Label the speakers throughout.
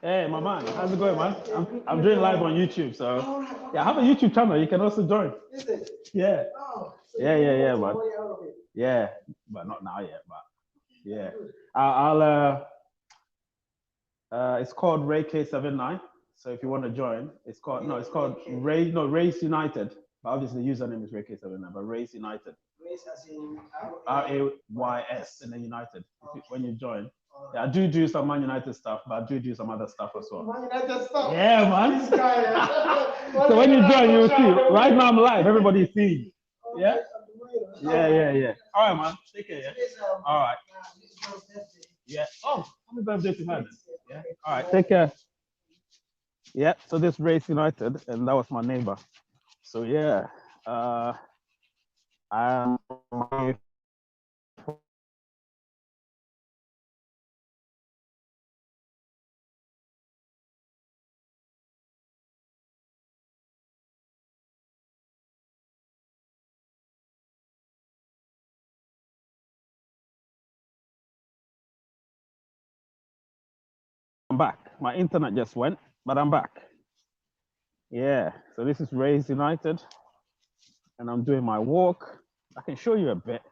Speaker 1: Hey, my man, how's it going, man? I'm doing live on YouTube, so yeah, I have a YouTube channel. You can also join.
Speaker 2: Is it?
Speaker 1: Yeah.
Speaker 2: Oh, so
Speaker 1: Yeah, man.
Speaker 2: money out of it.
Speaker 1: Yeah, but not now yet. But yeah, I'll it's called Ray K79. So if you want to join, it's called Race United. But obviously, the username is Ray K79, but Race United.
Speaker 2: Race as in
Speaker 1: RAYS and then United. When you join, yeah, I do some Man United stuff, but I do some other stuff as well.
Speaker 2: Man United stuff.
Speaker 1: Yeah, man.
Speaker 2: This guy.
Speaker 1: So when you join, you'll see. Right now I'm live. Everybody's seeing. Yeah.
Speaker 2: Yeah.
Speaker 1: All right, man. Take care. Yeah. All right. Yeah. Oh, happy birthday to her. Yeah. All right. Take care. Yeah. So this Race United, and that was my neighbor. So yeah. I'm back. My internet just went, but I'm back. Yeah. So this is Race United, and I'm doing my walk. I can show you a bit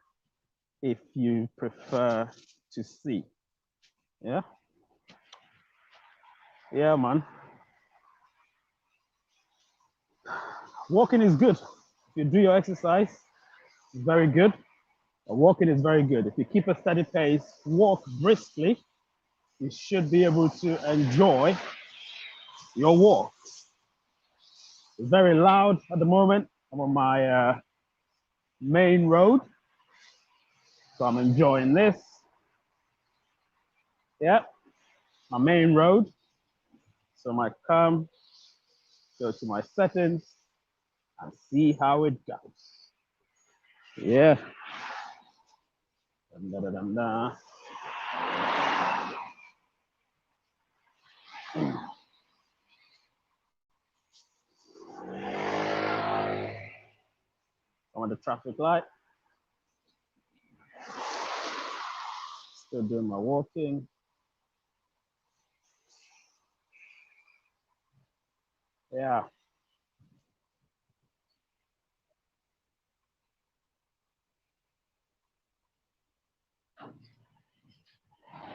Speaker 1: if you prefer to see. Yeah. Yeah, man. Walking is good. If you do your exercise, it's very good. Walking is very good. If you keep a steady pace, walk briskly, you should be able to enjoy your walk. It's very loud at the moment. I'm on my main road, so I'm enjoying this. Yeah, my main road. So I might come, go to my settings, and see how it goes. Yeah. Dun, dun, dun, dun. I'm at the traffic light. Still doing my walking. Yeah.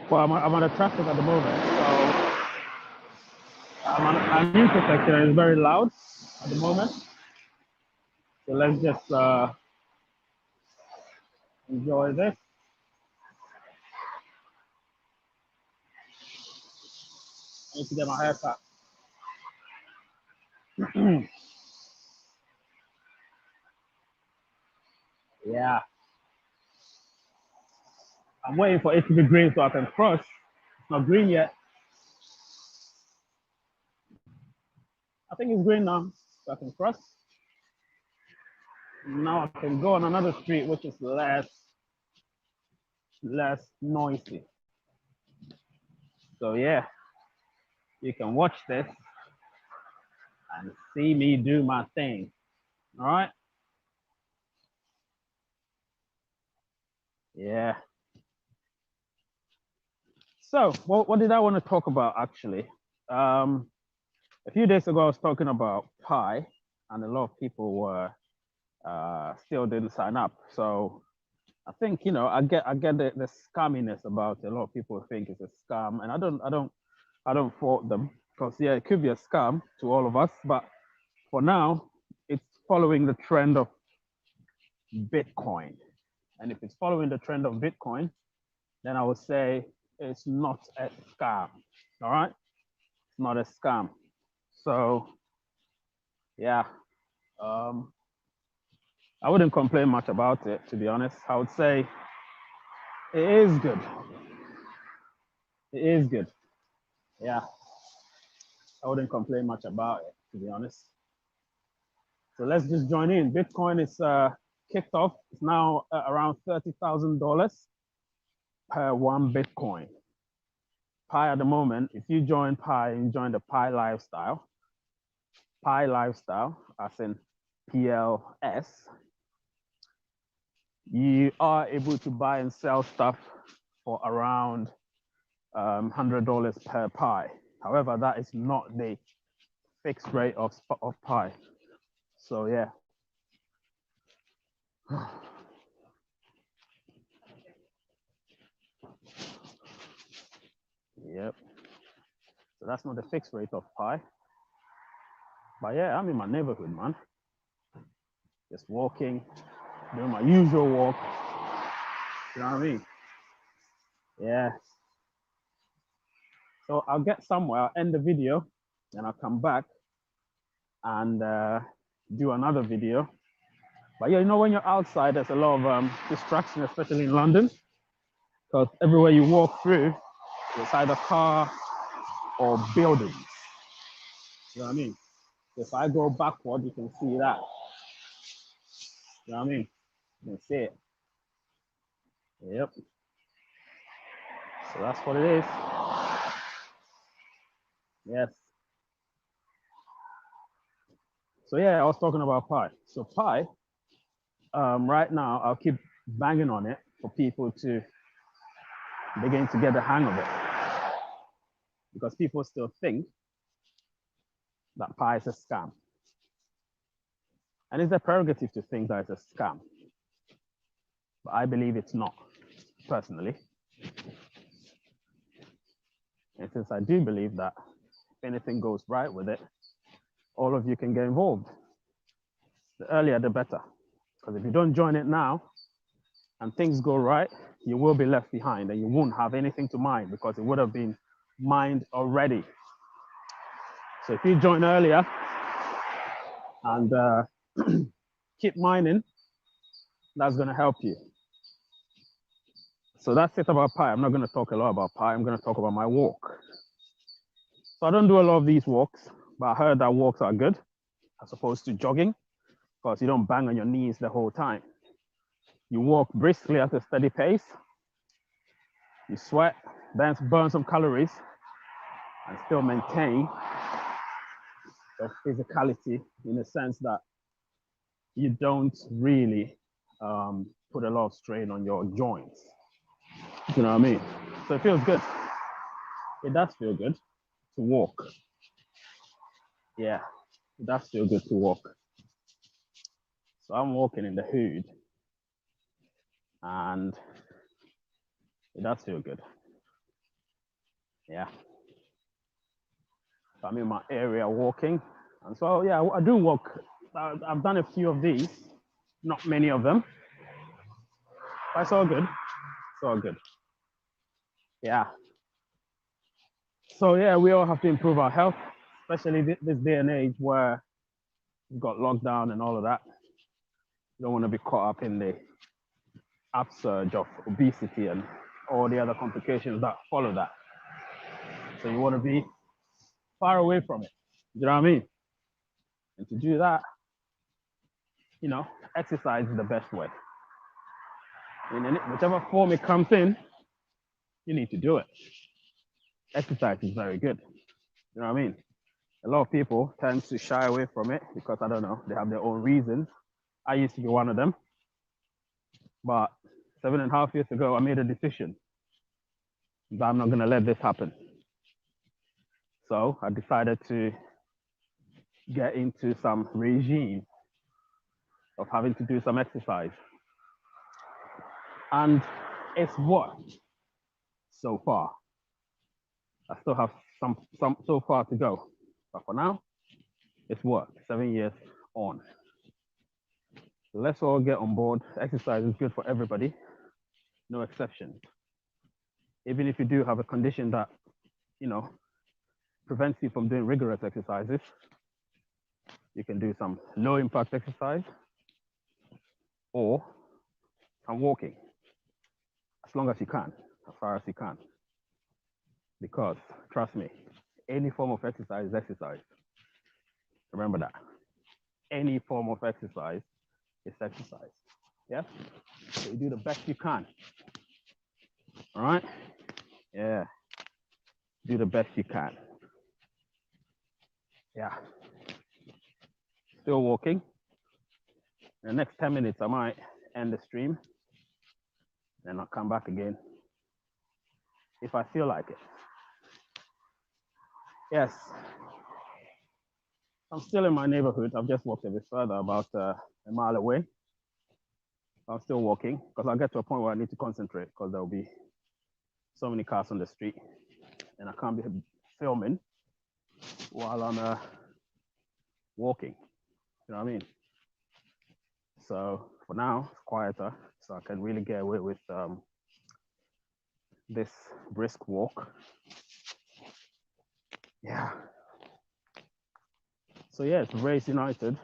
Speaker 1: Well, I'm on the traffic at the moment, so I'm on an intersection and it's very loud at the moment. So let's just enjoy this. I need to get my hair cut. Yeah. I'm waiting for it to be green so I can cross. It's not green yet. I think it's green now, so I can cross. Now I can go on another street which is less noisy. So yeah, you can watch this and see me do my thing. All right. Yeah. So what did I want to talk about actually? A few days ago, I was talking about Pi, and a lot of people were still didn't sign up. So I think I get the scamminess about it. A lot of people think it's a scam, and I don't fault them because yeah, it could be a scam to all of us, but for now, it's following the trend of Bitcoin, and if it's following the trend of Bitcoin, then I would say it's not a scam. All right, it's not a scam. So yeah, I wouldn't complain much about it, to be honest. I would say it is good. It is good. Yeah, I wouldn't complain much about it, to be honest. So let's just join in. Bitcoin is kicked off. It's now around $30,000 per one Bitcoin. Pi at the moment, if you join Pi and join the Pi Lifestyle, as in PLS, you are able to buy and sell stuff for around $100 per Pi. However, that is not the fixed rate of pi. So yeah. Yep. So that's not the fixed rate of pi. But yeah, I'm in my neighborhood, man. Just walking, doing my usual walk. You know what I mean? Yeah. So I'll get somewhere, I'll end the video, and I'll come back and do another video. But yeah, you know, when you're outside, there's a lot of distraction, especially in London, because everywhere you walk through, it's either car or buildings. You know what I mean? If I go backward, you can see that. You know what I mean? You can see it. Yep. So that's what it is. Yes. So yeah, I was talking about pi. So pi, right now, I'll keep banging on it for people to begin to get the hang of it. Because people still think that pi is a scam. And it's their prerogative to think that it's a scam. But I believe it's not, personally. And since I do believe that if anything goes right with it, all of you can get involved. The earlier, the better. Because if you don't join it now and things go right, you will be left behind and you won't have anything to mine because it would have been mined already. So if you join earlier and keep mining, that's going to help you. So that's it about pi. I'm not going to talk a lot about pi. I'm going to talk about my walk. So I don't do a lot of these walks, but I heard that walks are good as opposed to jogging because you don't bang on your knees the whole time. You walk briskly at a steady pace. You sweat, then burn some calories and still maintain your physicality in the sense that you don't really put a lot of strain on your joints. You know what I mean? So it feels good. It does feel good to walk. Yeah, it does feel good to walk. So I'm walking in the hood and it does feel good. Yeah. So I'm in my area walking. And so, yeah, I do walk. I've done a few of these, not many of them. But it's all good. It's all good. Yeah. So, yeah, we all have to improve our health, especially this day and age where we've got lockdown and all of that. You don't want to be caught up in the upsurge of obesity and all the other complications that follow that. So you want to be far away from it. You know what I mean? And to do that, you know, exercise is the best way. In whichever form it comes in, you need to do it. Exercise is very good. You know what I mean? A lot of people tend to shy away from it because, I don't know, they have their own reasons. I used to be one of them. But 7.5 years ago, I made a decision that I'm not going to let this happen. So I decided to get into some regime of having to do some exercise. And it's worked so far. I still have some so far to go. But for now, it's worked, 7 years on. So let's all get on board. Exercise is good for everybody, no exception. Even if you do have a condition that, you know, prevents you from doing rigorous exercises, you can do some low impact exercise or some walking, as long as you can, as far as you can. Because trust me, any form of exercise is exercise. Remember that. Any form of exercise is exercise. Yeah? So you do the best you can. All right? Yeah. Do the best you can. Yeah. Still walking. In the next 10 minutes, I might end the stream. Then I'll come back again if I feel like it. Yes, I'm still in my neighborhood. I've just walked a bit further, about a mile away. I'm still walking because I'll get to a point where I need to concentrate because there'll be so many cars on the street and I can't be filming while I'm walking. You know what I mean? So for now, it's quieter, so I can really get away with this brisk walk. Yeah. So yeah, it's Race United.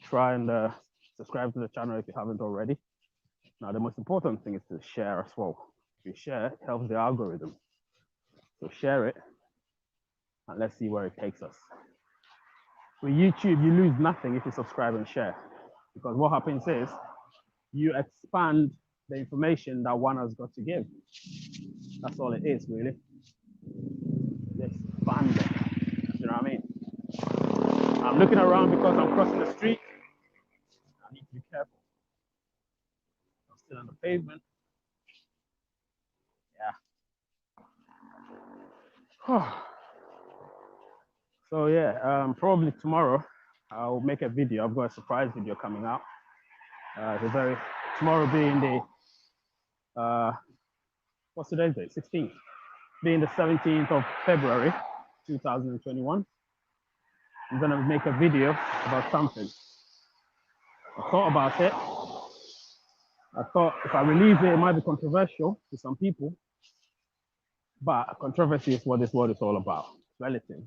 Speaker 1: Try and subscribe to the channel if you haven't already. Now, the most important thing is to share as well. If you share, it helps the algorithm. So share it, and let's see where it takes us. With YouTube, you lose nothing if you subscribe and share, because what happens is you expand the information that one has got to give. That's all it is, really. Just expand it. You know what I mean? I'm looking around because I'm crossing the street. I need to be careful. I'm still on the pavement. Yeah. So yeah, probably tomorrow I'll make a video. I've got a surprise video coming out. Tomorrow being what's today's date? 16th, being the 17th of February, 2021. I'm gonna make a video about something. I thought about it. I thought if I release it, it might be controversial to some people, but controversy is what this world is all about. It's relative.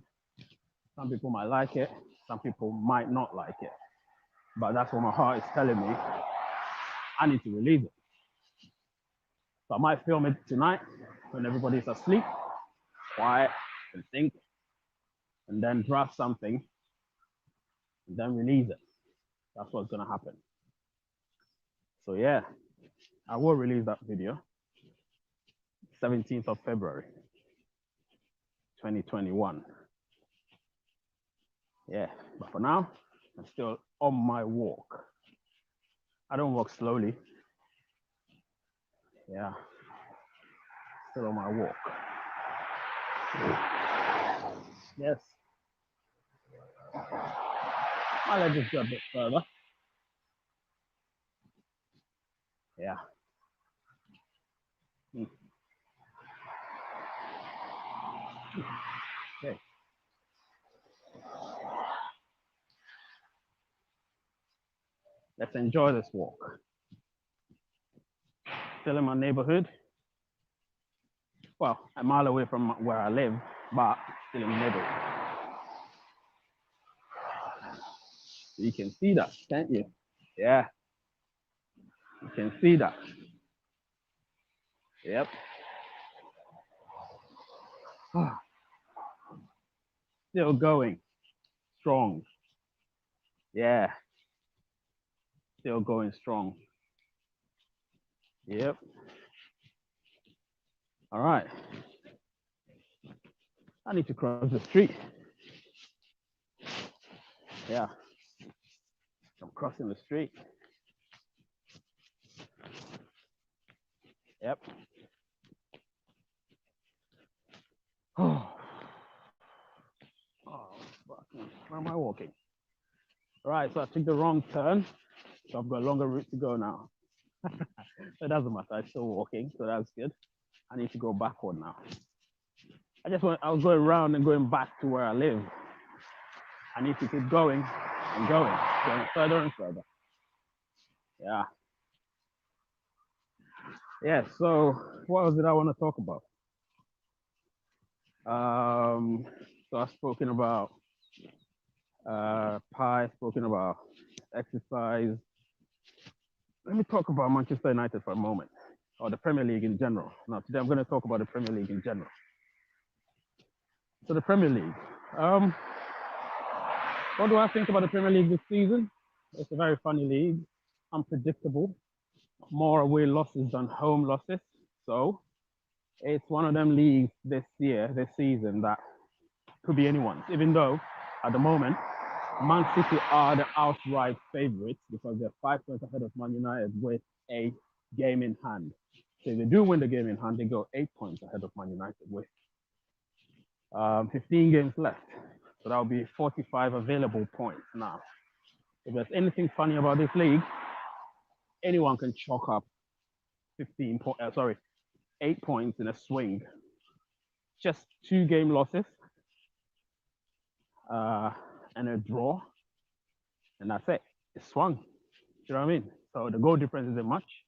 Speaker 1: Some people might like it, some people might not like it, but that's what my heart is telling me. I need to release it. So I might film it tonight when everybody's asleep, quiet, and think, and then draft something, and then release it. That's what's gonna happen. So yeah, I will release that video 17th of February, 2021. Yeah, but for now, I'm still on my walk. I don't walk slowly. Yeah, still on my walk. Yes. I'll let this go a bit further. Yeah. Okay. Let's enjoy this walk. Still in my neighborhood. Well, a mile away from where I live, but still in the neighborhood. You can see that, can't you? Yeah. You can see that. Yep. Still going strong. Yeah. Still going strong. Yep. All right. I need to cross the street. Yeah. I'm crossing the street. Yep. Oh, where am I walking? All right, so I took the wrong turn. So I've got a longer route to go now. It doesn't matter. I'm still walking, so that's good. I need to go backward now. I was going around and going back to where I live. I need to keep going and going further and further. Yeah. Yeah, so what was it I want to talk about? So I've spoken about pie, spoken about exercise. Let me talk about Manchester United for a moment, or the Premier League in general. Now, today I'm going to talk about the Premier League in general. So the Premier League. What do I think about the Premier League this season? It's a very funny league, unpredictable, more away losses than home losses. So it's one of them leagues this season, that could be anyone's, even though at the moment, Man City are the outright favorites because they're 5 points ahead of Man United with a game in hand. So if they do win the game in hand, they go 8 points ahead of Man United with 15 games left. So that'll be 45 available points now. If there's anything funny about this league, anyone can chalk up 8 points in a swing. Just 2 game losses and a draw, and that's it. It swung. Do you know what I mean? So the goal difference isn't much.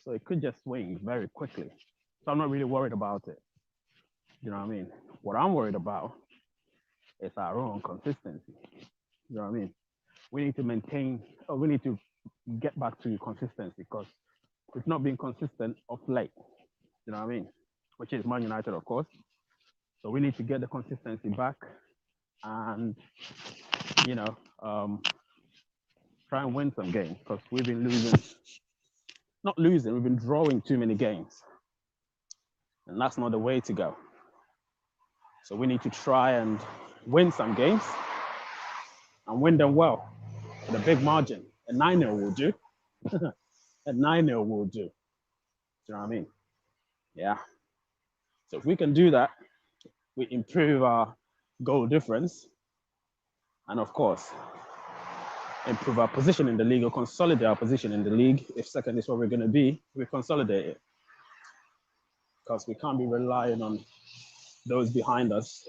Speaker 1: So it could just swing very quickly. So I'm not really worried about it. You know what I mean? What I'm worried about is our own consistency. You know what I mean? We need to maintain, or we need to get back to consistency because it's not been consistent of late. You know what I mean? Which is Man United, of course. So we need to get the consistency back and, you know, try and win some games because we've been losing, not losing, we've been drawing too many games. And that's not the way to go. So we need to try and win some games and win them well with a big margin. A 9-0 will do. A 9-0 will do. Do you know what I mean? Yeah. So if we can do that, we improve our goal difference and, of course, improve our position in the league or consolidate our position in the league. If second is what we're going to be, we consolidate it. Because we can't be relying on those behind us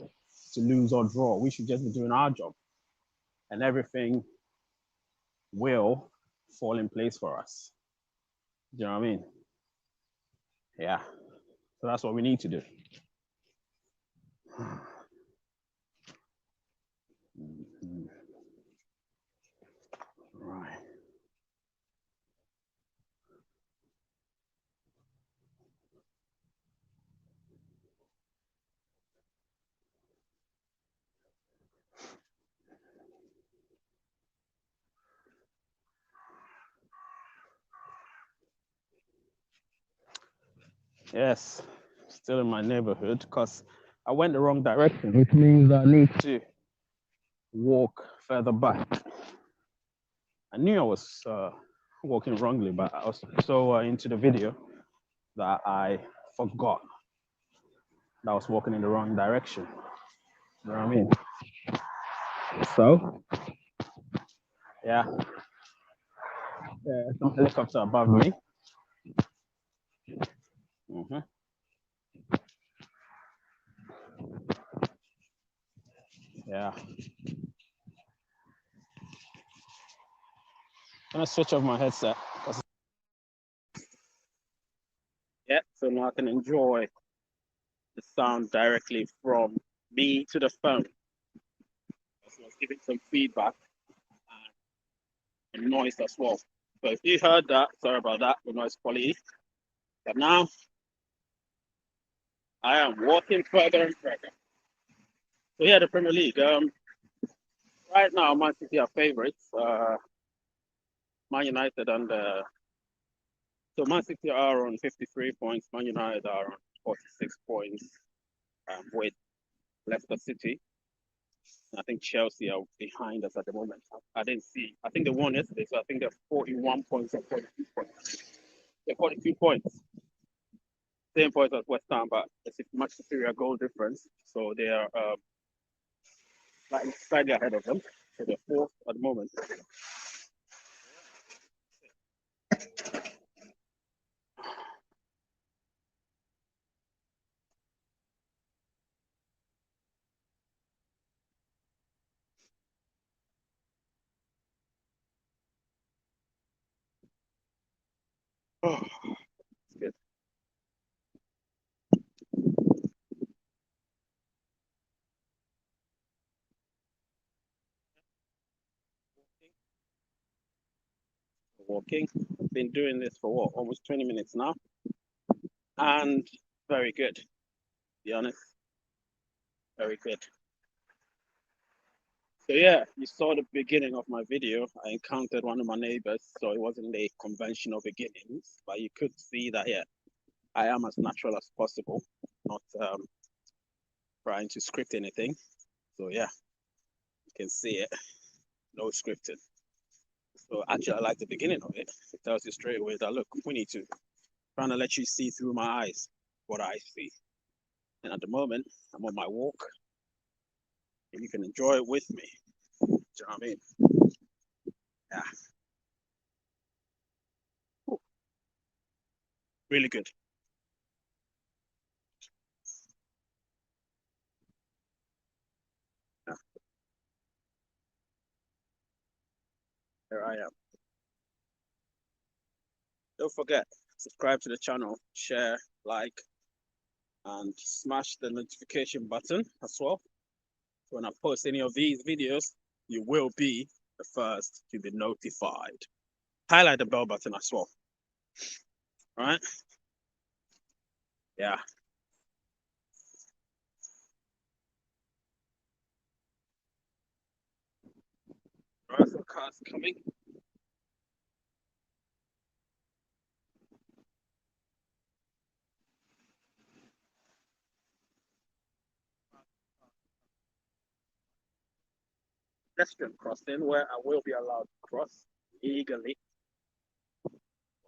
Speaker 1: to lose or draw. We should just be doing our job. And everything will fall in place for us. Do you know what I mean? Yeah. So that's what we need to do. Right. Yes, still in my neighborhood because I went the wrong direction, which means I need to walk further back. I knew I was walking wrongly, but I was so into the video that I forgot that I was walking in the wrong direction. You know what I mean? So, yeah. Some helicopter above me. Mm-hmm. Yeah. I'm gonna switch off my headset. Yeah, so now I can enjoy the sound directly from me to the phone. So I was giving some feedback and noise as well. So if you heard that, sorry about that, the noise quality. But now I am walking further and further. So yeah, the Premier League. Right now, Man City are favourites. Man United and so Man City are on 53 points. Man United are on 46 points with Leicester City. I think Chelsea are behind us at the moment. I didn't see. I think they won yesterday, so I think they're 41 points or 42 points. They're 42 points. Same points as West Ham, but it's a much superior goal difference. So they are slightly ahead of them. So they're fourth at the moment. Oh, it's good. Walking. Been doing this for what, almost 20 minutes now, and very good. To be honest, very good. So yeah, you saw the beginning of my video. I encountered one of my neighbors, so it wasn't a conventional beginnings, but you could see that yeah, I am as natural as possible, not trying to script anything. So yeah, you can see it, no scripting. So actually, I like the beginning of it. It tells you straight away that look, we need to trying to let you see through my eyes what I see. And at the moment, I'm on my walk. You can enjoy it with me. Do you know what I mean? Yeah. Ooh, really good. Yeah, here I am. Don't forget, subscribe to the channel, share, like, and smash the notification button as well. So when I post any of these videos, you will be the first to be notified. Highlight the bell button as well. All right? Yeah. All right, so cars coming. Pedestrian crossing where I will be allowed to cross legally.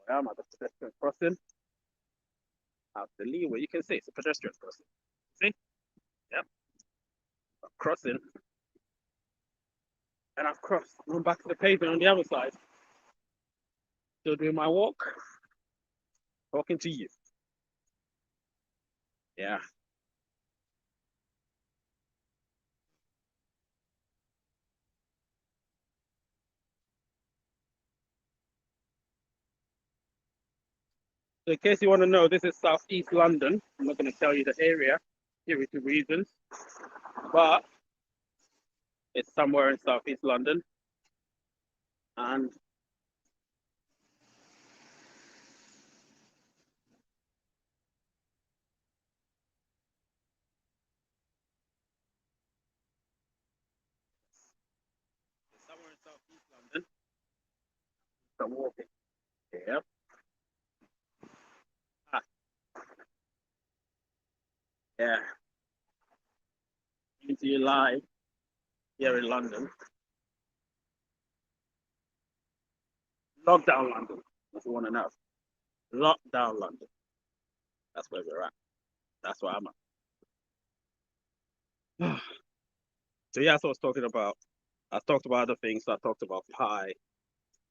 Speaker 1: I am at the pedestrian crossing. Out the leeway, you can see it's a pedestrian crossing. See? Yep. I'm crossing. And I've crossed. I'm back to the pavement on the other side. Still doing my walk. Talking to you. Yeah. So in case you want to know, this is Southeast London. I'm not going to tell you the area due to reasons, but it's somewhere in Southeast London. And it's somewhere in Southeast London. So I'm walking. Yeah. Ah, yeah. Into you live here in London. Lockdown London, if you want to know. Lockdown London. That's where we're at. That's where I'm at. So yeah, that's what I was talking about. I talked about other things. So I talked about pie.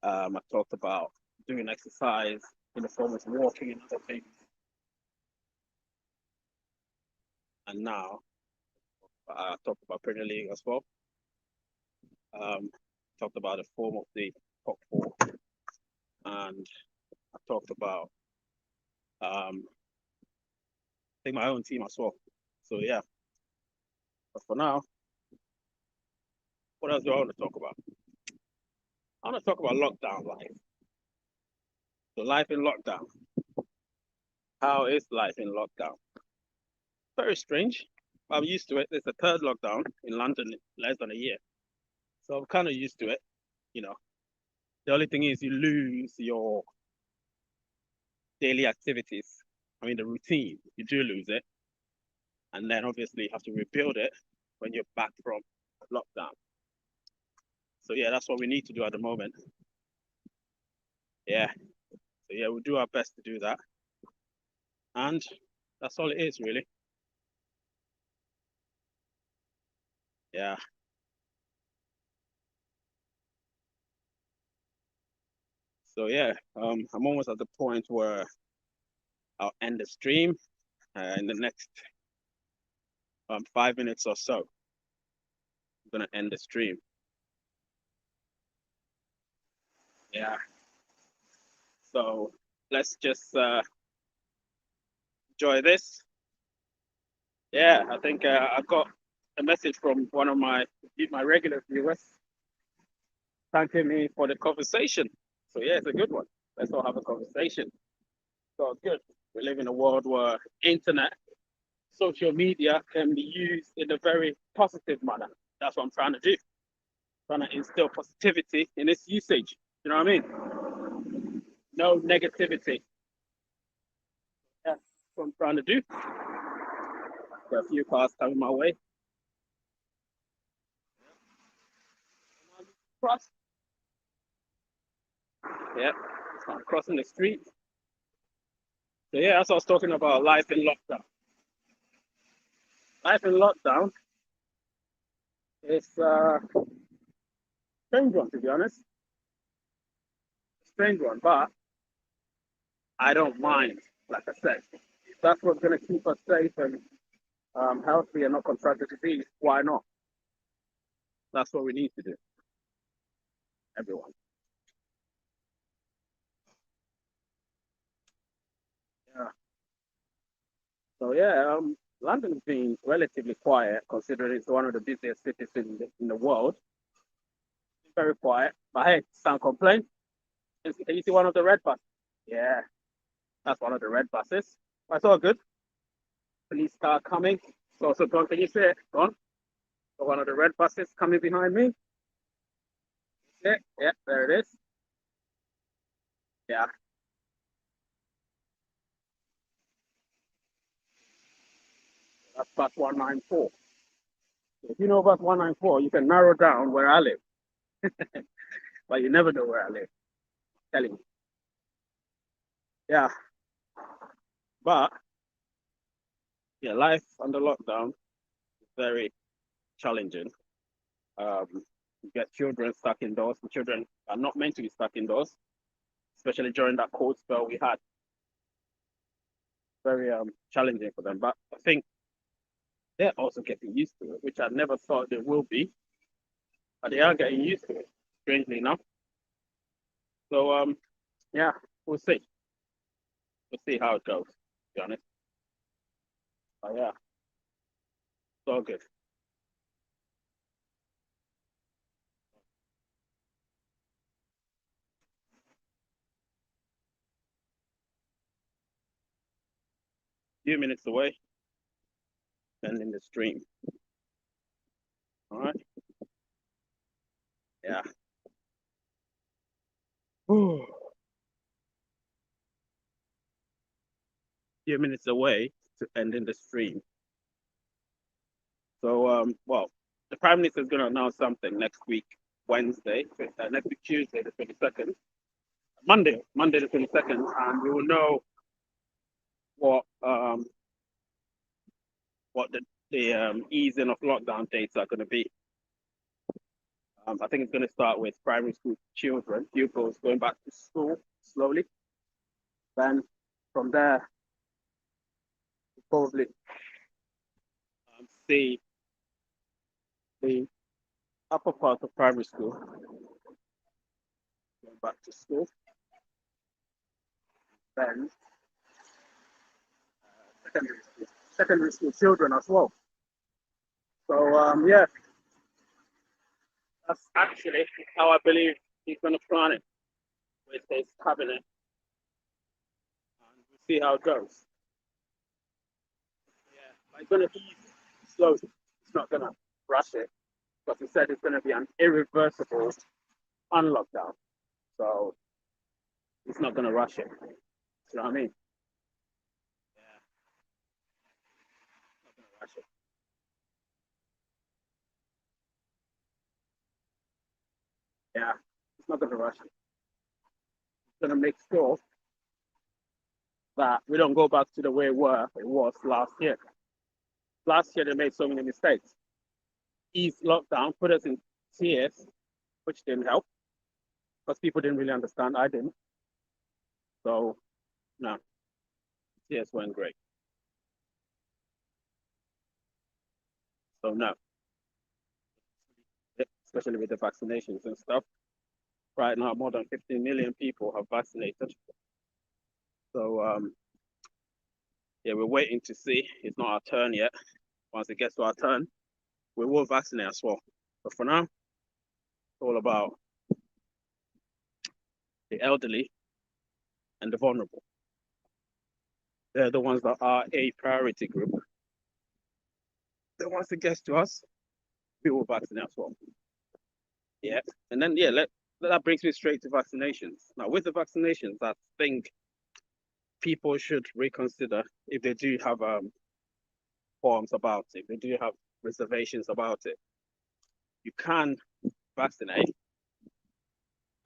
Speaker 1: I talked about doing exercise in the form of walking and other things. And now I talked about Premier League as well. Talked about the form of the top four, and I talked about I think my own team as well. So yeah, but for now, what else do I want to talk about? I want to talk about lockdown life. So life in lockdown. How is life in lockdown? Very strange. I'm used to it. It's the third lockdown in London in less than a year. So I'm kind of used to it, you know. The only thing is you lose your daily activities. I mean, the routine, you do lose it. And then obviously you have to rebuild it when you're back from lockdown. So yeah, that's what we need to do at the moment. Yeah. So yeah, we'll do our best to do that. And that's all it is, really. Yeah. So yeah, I'm almost at the point where I'll end the stream in the next 5 minutes or so. I'm gonna end the stream. Yeah. So let's just enjoy this. Yeah, I think I got a message from one of my regular viewers thanking me for the conversation. So yeah, it's a good one. Let's all have a conversation. So it's good. We live in a world where internet, social media can be used in a very positive manner. That's what I'm trying to do. Trying to instill positivity in its usage. You know what I mean? No negativity. That's what I'm trying to do. Got a few cars coming my way. Cross. Yeah, I'm crossing the street. So yeah, that's what I was talking about. Life in lockdown. Life in lockdown It's a strange one, to be honest. Strange one, but I don't mind. Like I said, if that's what's going to keep us safe and healthy and not contract the disease, why not? That's what we need to do, everyone. Yeah. So yeah, London's been relatively quiet considering it's one of the busiest cities in the world. It's very quiet, but hey, can't complain. You see one of the red buses? Yeah, that's one of the red buses. That's all good. Police car coming. So Don, can you see it? Don? So one of the red buses coming behind me. Yeah, there it is. Yeah, that's bus 194. So if you know bus 194, you can narrow down where I live, but you never know where I live. I'm telling you. Yeah, but yeah, life under lockdown is very challenging. Um, you get children stuck indoors. The children are not meant to be stuck indoors, especially during that cold spell we had. Very challenging for them. But I think they're also getting used to it, which I never thought they will be, but they are getting used to it, strangely enough. So yeah, we'll see. We'll see how it goes, to be honest. But yeah, it's all good. Few minutes away and in the stream. All right. Yeah. Few minutes away to end in the stream. So well, the Prime Minister is going to announce something next week, Wednesday, next week Tuesday, the 22nd, Monday the 22nd, and we will know what what the easing of lockdown dates are going to be. I think it's going to start with primary school children, pupils going back to school slowly. Then from there, we'll probably see the upper part of primary school going back to school. Then secondary school children as well. So yeah, that's actually how I believe he's going to plan it with his cabinet, and we'll see how it goes. Yeah, but it's going to be slow. It's not going to rush it because he said it's going to be an irreversible unlockdown. So it's not going to rush it. You know what I mean? Yeah, it's not going to rush it. Yeah, it's not going to rush it. It's going to make sure that we don't go back to the way it was last year. Last year they made so many mistakes. Ease lockdown put us in tears, which didn't help because people didn't really understand. I didn't. So no, tears weren't great. So no, especially with the vaccinations and stuff. Right now, more than 15 million people have vaccinated. So yeah, we're waiting to see. It's not our turn yet. Once it gets to our turn, we will vaccinate as well. But for now, it's all about the elderly and the vulnerable. They're the ones that are a priority group. Then once it gets to us, we will vaccinate as well. Yeah. And then yeah, that brings me straight to vaccinations. Now with the vaccinations, I think people should reconsider if they do have qualms about it, if they do have reservations about it. You can vaccinate.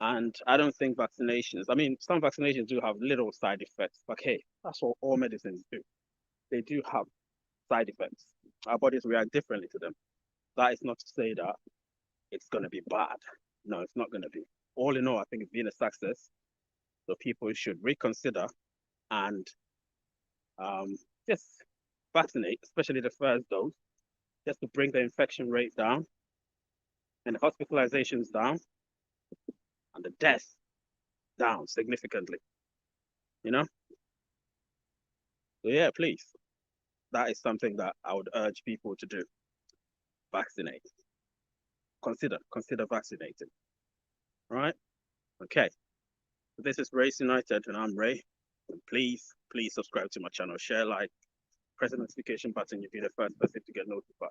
Speaker 1: And I don't think vaccinations, I mean, some vaccinations do have little side effects. But hey, that's what all medicines do. They do have side effects. Our bodies react differently to them. That is not to say that it's going to be bad. No, it's not going to be. All in all, I think it's been a success. So people should reconsider and um, just vaccinate, especially the first dose, just to bring the infection rate down and the hospitalizations down and the deaths down significantly. You know, so yeah, please. That is something that I would urge people to do. Vaccinate. Consider vaccinating. Right? Okay. This is Race United, and I'm Ray. And please subscribe to my channel, share, like, press the notification button. You'll be the first person to get notified.